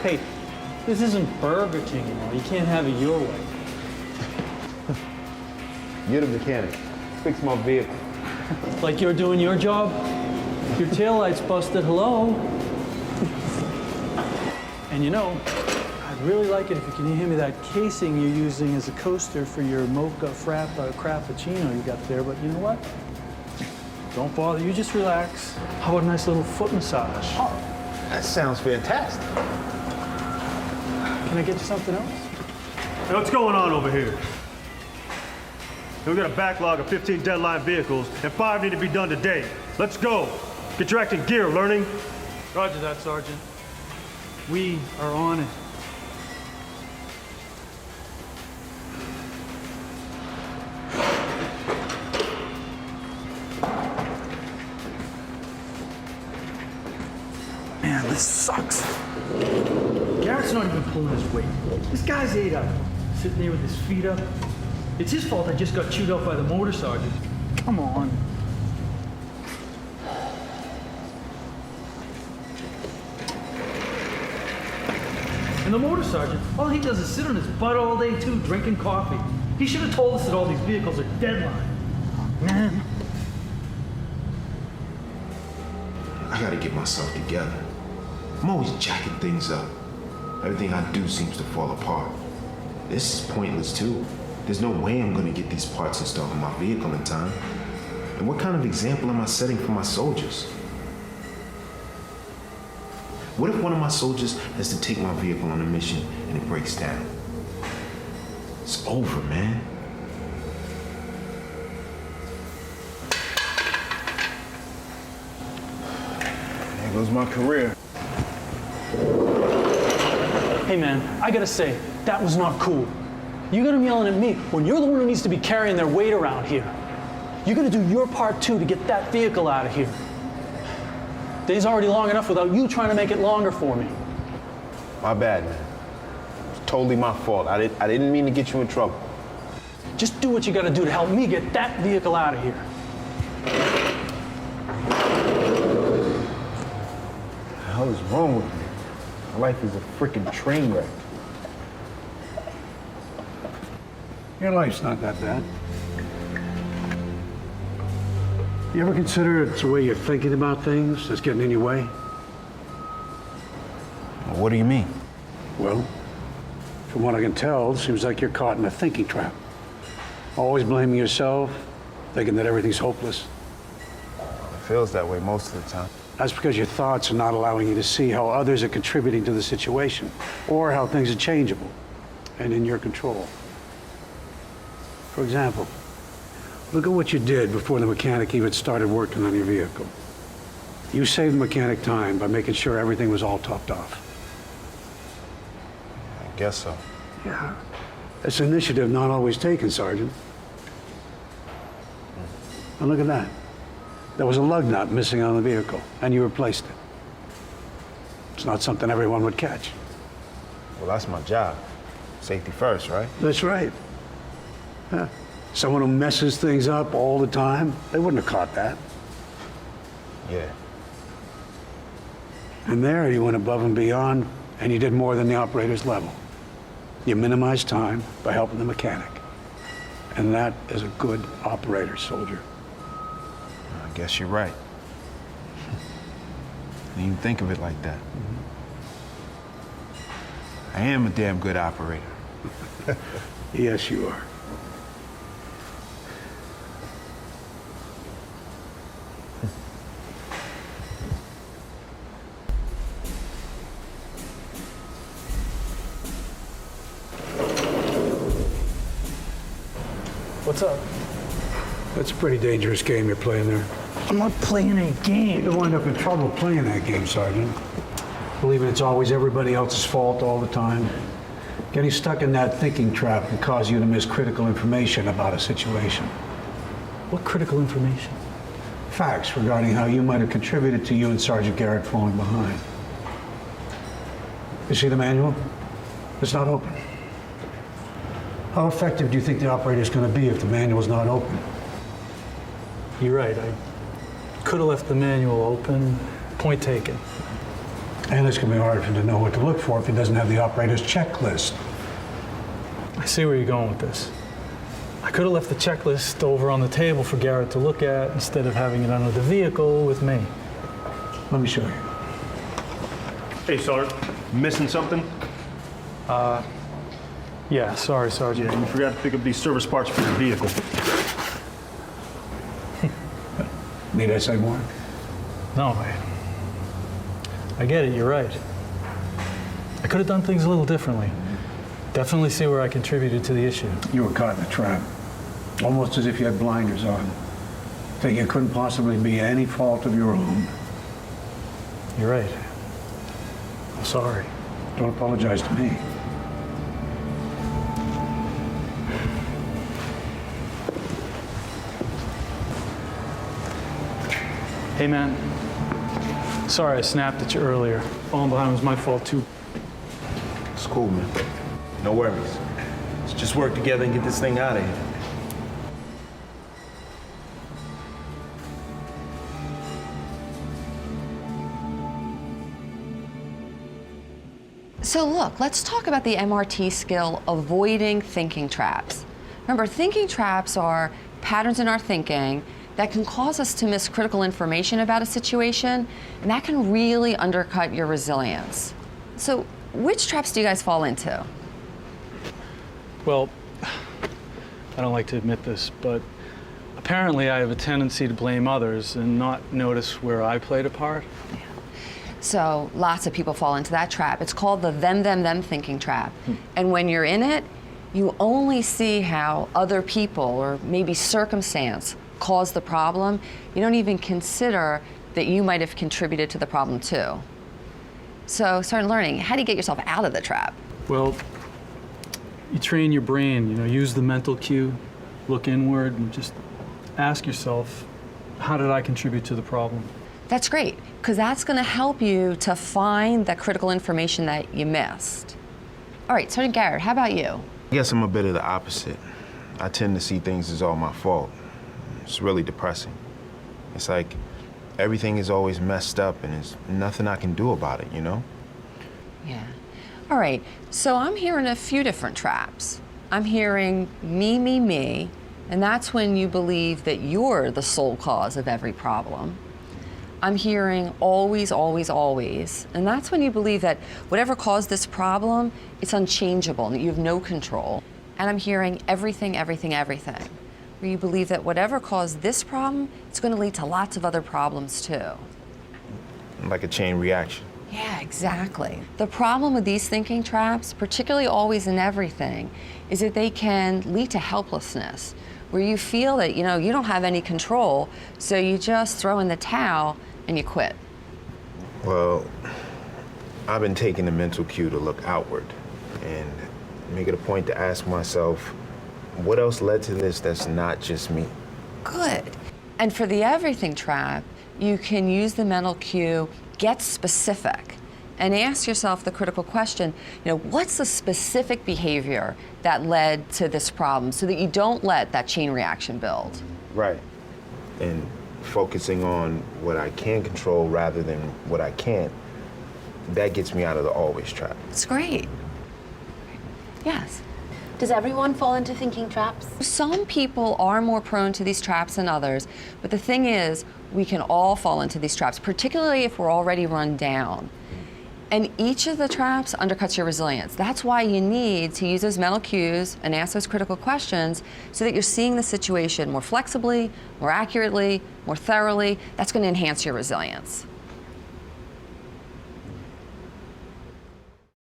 Hey, this isn't Burger King, you know. You can't have it your way. You're the mechanic. Fix my vehicle. Like you're doing your job? Your taillight's busted, hello? And you know, I'd really like it if you can hand me that casing you're using as a coaster for your mocha frappuccino you got there, but you know what? Don't bother, you just relax. How about a nice little foot massage? Oh, that sounds fantastic. Can I get you something else? Hey, what's going on over here? We've got a backlog of 15 deadline vehicles, and 5 need to be done today. Let's go. Get your acting gear, learning. Roger that, Sergeant. We are on it. Man, this sucks. Garrett's not even pulling his weight. This guy's ate up, sitting there with his feet up. It's his fault I just got chewed out by the motor sergeant. Come on. And the motor sergeant, all he does is sit on his butt all day too, drinking coffee. He should have told us that all these vehicles are deadline. Man. I gotta get myself together. I'm always jacking things up. Everything I do seems to fall apart. This is pointless too. There's no way I'm gonna get these parts installed in my vehicle in time. And what kind of example am I setting for my soldiers? What if one of my soldiers has to take my vehicle on a mission and it breaks down? It's over, man. There goes my career. Hey man, I gotta say, that was not cool. You got him yelling at me when you're the one who needs to be carrying their weight around here. You gotta do your part too to get that vehicle out of here. Day's already long enough without you trying to make it longer for me. My bad, man. It's totally my fault. I didn't mean to get you in trouble. Just do what you gotta do to help me get that vehicle out of here. What the hell is wrong with me? My life is a freaking train wreck. Your life's not that bad. You ever consider it's the way you're thinking about things that's getting in your way? What do you mean? Well, from what I can tell, it seems like you're caught in a thinking trap. Always blaming yourself, thinking that everything's hopeless. It feels that way most of the time. That's because your thoughts are not allowing you to see how others are contributing to the situation, or how things are changeable and in your control. For example, look at what you did before the mechanic even started working on your vehicle. You saved the mechanic time by making sure everything was all topped off. I guess so. Yeah. That's initiative not always taken, Sergeant. And look at that. There was a lug nut missing on the vehicle, and you replaced it. It's not something everyone would catch. Well, that's my job. Safety first, right? That's right. Yeah. Someone who messes things up all the time, they wouldn't have caught that. Yeah. And there you went above and beyond, and you did more than the operator's level. You minimized time by helping the mechanic. And that is a good operator, soldier. I guess you're right. I didn't even think of it like that. I am a damn good operator. Yes, you are. What's up? That's a pretty dangerous game you're playing there. I'm not playing a game. You'll wind up in trouble playing that game, Sergeant. Believing it's always everybody else's fault all the time. Getting stuck in that thinking trap can cause you to miss critical information about a situation. What critical information? Facts regarding how you might have contributed to you and Sergeant Garrett falling behind. You see the manual? It's not open. How effective do you think the operator's going to be if the manual's not open? You're right. I could have left the manual open. Point taken. And it's going to be hard for him to know what to look for if he doesn't have the operator's checklist. I see where you're going with this. I could have left the checklist over on the table for Garrett to look at instead of having it under the vehicle with me. Let me show you. Hey, Sergeant, missing something? Yeah, sorry, Sergeant. Yeah, you forgot to pick up these service parts for your vehicle. Need I say more? No, I get it, you're right. I could have done things a little differently. Definitely see where I contributed to the issue. You were caught in a trap, almost as if you had blinders on. Think it couldn't possibly be any fault of your own. You're right. I'm sorry. Don't apologize to me. Hey, man. Sorry I snapped at you earlier. Falling behind was my fault, too. It's cool, man. No worries. Let's just work together and get this thing out of here. So look, let's talk about the MRT skill, avoiding thinking traps. Remember, thinking traps are patterns in our thinking that can cause us to miss critical information about a situation, and that can really undercut your resilience. So which traps do you guys fall into? Well, I don't like to admit this, but apparently I have a tendency to blame others and not notice where I played a part. So lots of people fall into that trap. It's called the them thinking trap. And when you're in it, you only see how other people or maybe circumstance caused the problem. You don't even consider that you might have contributed to the problem too. So start learning, how do you get yourself out of the trap? Well, you train your brain, use the mental cue, look inward, and just ask yourself, how did I contribute to the problem? That's great, because that's going to help you to find the critical information that you missed. All right, Sergeant Garrett, how about you? I guess I'm a bit of the opposite. I tend to see things as all my fault. It's really depressing. It's like everything is always messed up and there's nothing I can do about it, Yeah. All right, so I'm hearing a few different traps. I'm hearing me, and that's when you believe that you're the sole cause of every problem. I'm hearing always, and that's when you believe that whatever caused this problem, it's unchangeable and that you have no control. And I'm hearing everything, where you believe that whatever caused this problem, it's going to lead to lots of other problems too. Like a chain reaction. Yeah, exactly. The problem with these thinking traps, particularly always and everything, is that they can lead to helplessness, where you feel that, you don't have any control, so you just throw in the towel and you quit. Well, I've been taking the mental cue to look outward and make it a point to ask myself, what else led to this that's not just me? Good. And for the everything trap, you can use the mental cue, get specific, and ask yourself the critical question, what's the specific behavior that led to this problem so that you don't let that chain reaction build? Right. And focusing on what I can control rather than what I can't, that gets me out of the always trap. It's great. Yes. Does everyone fall into thinking traps? Some people are more prone to these traps than others, but the thing is, we can all fall into these traps, particularly if we're already run down. And each of the traps undercuts your resilience. That's why you need to use those mental cues and ask those critical questions so that you're seeing the situation more flexibly, more accurately, more thoroughly. That's going to enhance your resilience.